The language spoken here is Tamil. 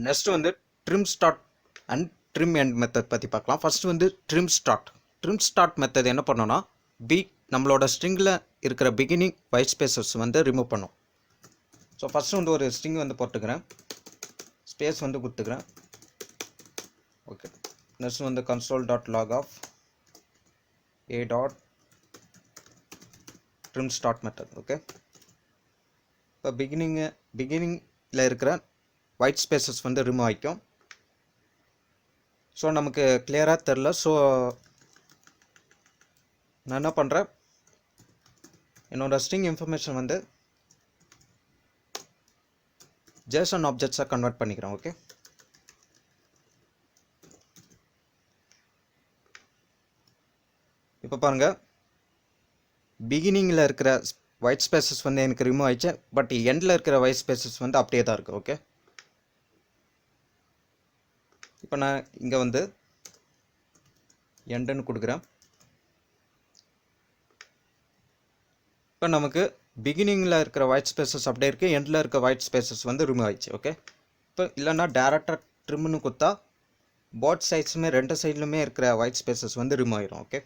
நெக்ஸ்ட் வந்து trimStart அண்ட் trimEnd மெத்தட் பற்றி பார்க்கலாம். ஃபர்ஸ்ட் வந்து trimStart மெத்தட் என்ன பண்ணோன்னா நம்மளோட ஸ்ட்ரிங்கில் இருக்கிற பிகினிங் ஒயிட் ஸ்பேசஸ் வந்து ரிமூவ் பண்ணும். ஸோ ஃபஸ்ட்டு வந்து ஒரு ஸ்ட்ரிங் வந்து போட்டுக்கிறேன், ஸ்பேஸ் வந்து கொடுத்துக்கிறேன். ஓகே, நெக்ஸ்ட் வந்து console.log of a.trimStart method. Okay, இப்போ பிகினிங்கில் இருக்கிற ஒயிட் ஸ்பேசஸ் வந்து ரிமூவ் ஆகிக்கும். ஸோ நமக்கு கிளியராக தெரில. ஸோ நான் என்ன பண்ணுறேன், என்னோடய ஸ்ட்ரிங் இன்ஃபர்மேஷன் வந்து JSON ஆப்ஜெக்ட்ஸாக கன்வெர்ட் பண்ணிக்கிறேன். ஓகே, இப்போ பாருங்கள், பிகினிங்கில் இருக்கிற ஒயிட் ஸ்பேசஸ் வந்து எனக்கு ரிமூவ் ஆயிடுச்சு, பட் எண்டில் இருக்கிற ஒயிட் ஸ்பேசஸ் வந்து அப்படியே தான் இருக்குது. ஓகே, இப்போ நான் இங்கே வந்து எண்டுன்னு கொடுக்குறேன். இப்போ நமக்கு பிகினிங்கில் இருக்கிற ஒயிட் ஸ்பேசஸ் அப்படியே இருக்குது, எண்டில் இருக்க ஒயிட் ஸ்பேசஸ் வந்து ரிமூவ் ஆயிடுச்சு. ஓகே, இப்போ இல்லைன்னா டேரெக்டாக ட்ரிம்னு கொடுத்தா போத் சைட்ஸுமே ரெண்டு சைட்லுமே இருக்கிற ஒயிட் ஸ்பேசஸ் வந்து ரிமூவ் ஆயிடும். ஓகே,